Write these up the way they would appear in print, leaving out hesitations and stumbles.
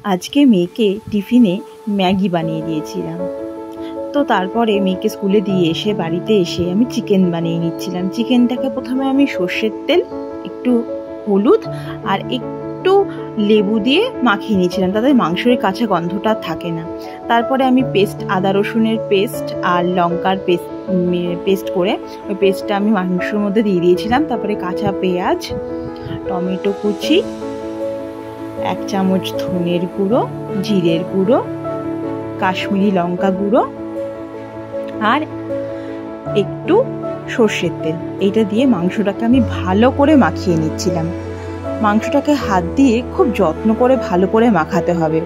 আজকে মেয়েকে টিফিনে ম্যাগি বানিয়ে দিয়েছিলাম। তো তারপরে মেয়েকে স্কুলে দিয়ে এসে বাড়িতে এসে আমি চিকেন বানিয়ে নিচ্ছিলাম। চিকেনটাকে প্রথমে আমি সর্ষের তেল, একটু হলুদ আর একটু লেবু দিয়ে মাখিয়ে নিয়েছিলাম, তাতে মাংসের কাঁচা গন্ধটা থাকে না। তারপরে আমি আদা রসুনের পেস্ট আর লঙ্কার পেস্ট করে ওই পেস্টটা আমি মাংসের মধ্যে দিয়ে দিয়েছিলাম। তারপরে কাঁচা পেঁয়াজ, টমেটো কুচি, 1 চামচ ধনের গুঁড়ো, জিরের গুঁড়ো, কাশ্মীরি লঙ্কা গুঁড়ো আর একটু সর্ষের তেল, এইটা দিয়ে মাংসটাকে আমি ভালো করে মাখিয়ে নিচ্ছিলাম। মাংসটাকে হাত দিয়ে খুব যত্ন করে ভালো করে মাখাতে হবে।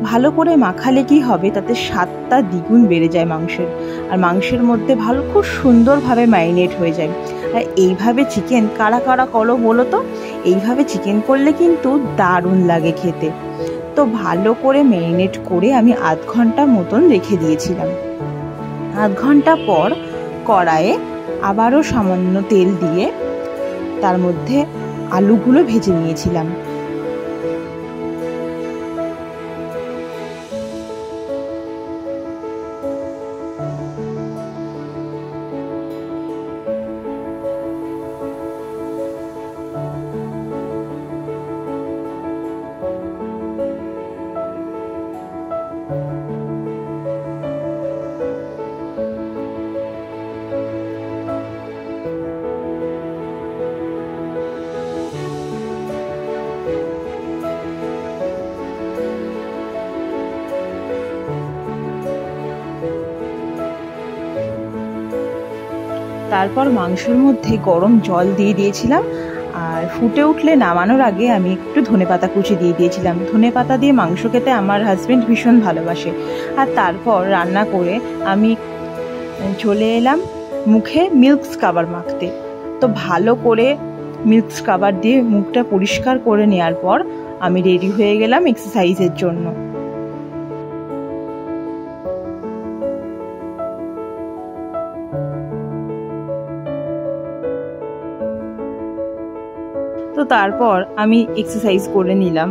ভালো করে মাখালে কি হবে, তাতে স্বাদটা দ্বিগুণ বেড়ে যায় মাংসের, আর মাংসের মধ্যে খুব সুন্দরভাবে ম্যারিনেট হয়ে যায়। আর এইভাবে চিকেন কারা কারা করো বলো তো? এইভাবে চিকেন করলে কিন্তু দারুণ লাগে খেতে। তো ভালো করে ম্যারিনেট করে আমি আধ ঘন্টা মতন রেখে দিয়েছিলাম। আধ ঘন্টা পর কড়াইয়ে আবারও সামান্য তেল দিয়ে তার মধ্যে আলুগুলো ভেজে নিয়েছিলাম। তারপর মাংসের মধ্যে গরম জল দিয়ে দিয়েছিলাম, আর ফুটে উঠলে নামানোর আগে আমি একটু ধনেপাতা কুচি দিয়ে দিয়েছিলাম। ধনেপাতা দিয়ে মাংস খেতে আমার হাজব্যান্ড ভীষণ ভালোবাসে। আর তারপর রান্না করে আমি চলে এলাম মুখে মিল্ক স্ক্রাবার মাখতে। তো ভালো করে মিল্ক স্ক্রাবার দিয়ে মুখটা পরিষ্কার করে নেওয়ার পর আমি রেডি হয়ে গেলাম এক্সারসাইজের জন্য। তো তারপর আমি এক্সারসাইজ করে নিলাম।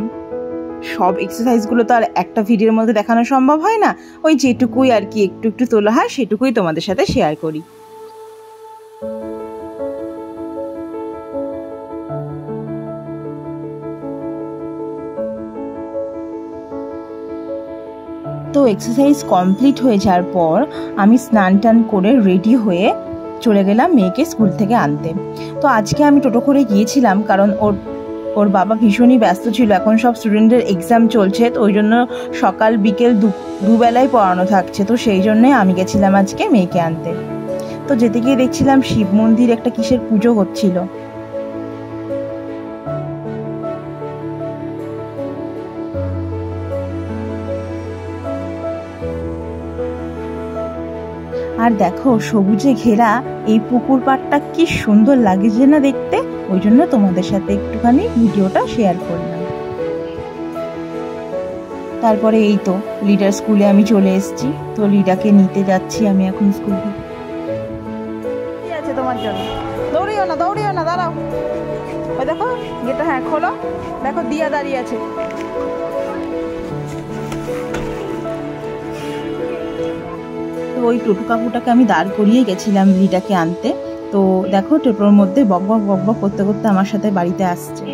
সব এক্সারসাইজগুলো তো আর একটা ভিডিওর মধ্যে দেখানো সম্ভব হয় না, ওই যেটুকুই আর কি একটু একটু তোলা হয় সেটুকুই তোমাদের সাথে শেয়ার করি। তো এক্সারসাইজ কমপ্লিট হয়ে যাওয়ার পর আমি স্নান টান করে রেডি হয়ে চলে গেলাম মেয়েকে স্কুল থেকে আনতে। তো আজকে আমি টোটো করে গিয়েছিলাম, কারণ ওর বাবা ভীষণই ব্যস্ত ছিল। এখন সব স্টুডেন্টের এক্সাম চলছে, তো ওই জন্য সকাল বিকেল দুবেলাই পড়ানো থাকছে। তো সেই জন্যে আমি গেছিলাম আজকে মেয়েকে আনতে। তো যেতে গিয়ে দেখছিলাম শিব মন্দির একটা কিসের পুজো হচ্ছিল। আর দেখো সবুজে ঘেরা এই পুকুর পাড়টা কি সুন্দর লাগছে না দেখতে, ওই জন্য তোমাদের সাথে একটুখানি ভিডিওটা শেয়ার করলাম। তারপরে এই তো লিডার স্কুলে আমি চলে এসেছি। তো লিডাকে নিতে যাচ্ছি আমি এখন স্কুল থেকে। কি আছে তোমার জন্য? দৌড়িও না, দাঁড়াও। ওই দেখো গেটটা, হ্যাঁ খোলো, দেখো দিয়া দাঁড়িয়ে আছে। তো ওই টোটো কাকুটাকে আমি দাঁড় করিয়ে গেছিলাম লিডাকে আনতে। তো দেখো টোটোর মধ্যে বক বক করতে করতে আমার সাথে বাড়িতে আসছে।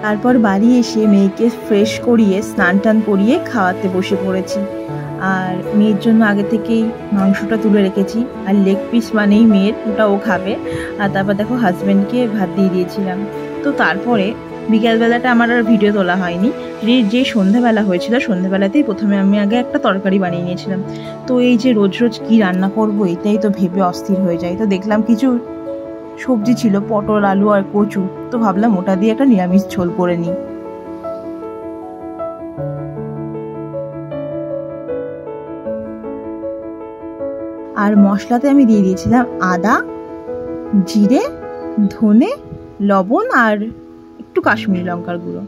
তারপর বাড়ি এসে মেয়েকে ফ্রেশ করিয়ে স্নান টান করিয়ে খাওয়াতে বসে পড়েছি। আর মেয়ের জন্য আগে থেকেই মাংসটা তুলে রেখেছি, আর লেগ পিস মানেই মেয়ের, ওটাও খাবে। আর তারপর দেখো হাজব্যান্ডকে ভাত দিয়ে দিয়েছিলাম। তো তারপরে বিকেলবেলাটা আমার আর ভিডিও তোলা হয়নি। যে সন্ধ্যাবেলা হয়েছিল, সন্ধ্যাবেলাতেই প্রথমে আমি আগে একটা তরকারি বানিয়ে নিয়েছিলাম। তো এই যে রোজ রোজ কী রান্না করবো এটাই তো ভেবে অস্থির হয়ে যায়। তো দেখলাম কিছু সবজি ছিল, পটল, আলু আর কচু। তো ভাবলাম ওটা দিয়ে একটা নিরামিষ ঝোল করে নিই। আর মশলাতে আমি দিয়ে দিয়েছিলাম আদা, জিরে, ধনে, লবণ আর একটু কাশ্মীরি লঙ্কার গুঁড়ো।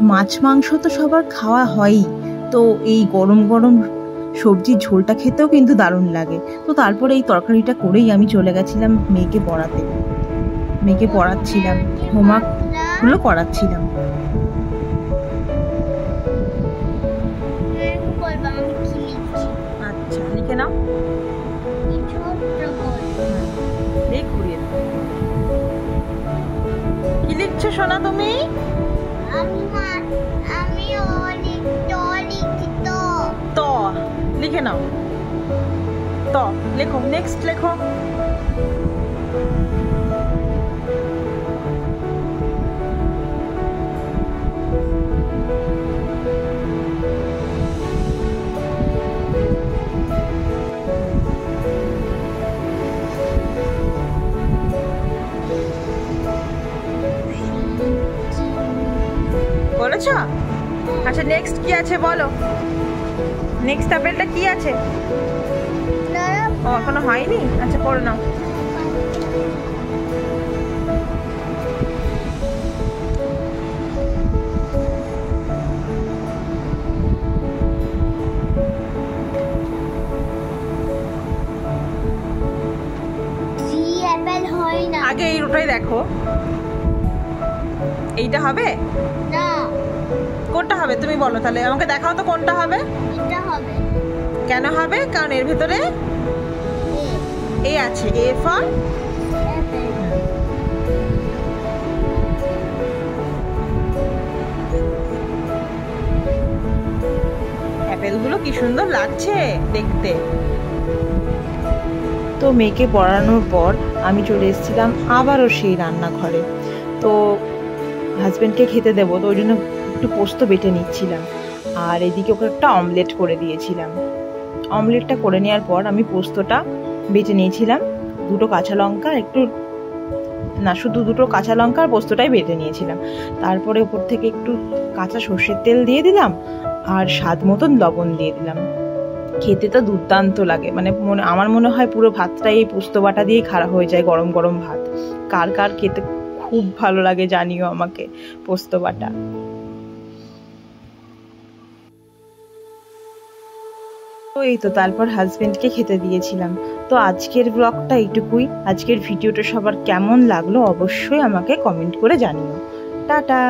মাছ মাংস তো সবার খাওয়া হয়ই, তো এই গরম গরম সবজির ঝোলটা খেতেও কিন্তু দারুণ লাগে। তো তারপরে এই তরকারিটা করেই আমি চলে গেছিলাম মেয়েকে পড়াতে। মেয়েকে পড়াচ্ছিলাম, হোমওয়ার্কগুলো করাচ্ছিলাম। আচ্ছা, লিখে নাও। কি লিখছো সোনা তুমি? ত লিখে নাও। ত লেখো, নেক্সট লেখো। বলেছ? আচ্ছা, নেক্সট কি আছে বলো। নেক্সট অ্যাপেলটা কি আছে? ও এখনো হয়নি। আচ্ছা, পড়ে নাও। আগে এই রুটাই দেখো, এইটা হবে না? কোনটা হবে তুমি বলো তাহলে, আমাকে দেখাও তো কোনটা হবে। এটা হবে। কেন হবে? কারণ এর ভেতরে এ আছে, এ ফর অ্যাপেলগুলো কি সুন্দর লাগছে দেখতে। তো মেয়েকে পড়ানোর পর আমি চলে এসেছিলাম আবারও সেই রান্নাঘরে। তো হাজব্যান্ডকে খেতে দেবো, তো ওই জন্য একটু পোস্ত বেটে নিচ্ছিলাম, আর এদিকে ওকে একটা অমলেট করে দিয়েছিলাম। অমলেটটা করে নেওয়ার পর আমি পোস্তটা বেটে নিয়েছিলাম, দুটো কাঁচা লঙ্কা, একটু না শুধু দুটো কাঁচা লঙ্কা আর পোস্তটাই বেটে নিয়েছিলাম। তারপরে উপর থেকে একটু কাঁচা সর্ষের তেল দিয়ে দিলাম আর স্বাদ মতন লবণ দিয়ে দিলাম। খেতে তো দুর্দান্ত লাগে, মানে আমার মনে হয় পুরো ভাতটা এই পোস্ত বাটা দিয়েই খাওয়া হয়ে যায়, গরম গরম ভাত। কার কার খেতে খুব ভালো লাগে জানিও আমাকে পোস্ত বাটা। তো এই তো তারপর হাজবেন্ডকে খেতে দিয়েছিলাম। তো আজকের ব্লগটা এইটুকুই। আজকের ভিডিওটা সবার কেমন লাগলো অবশ্যই আমাকে কমেন্ট করে জানিও। টাটা।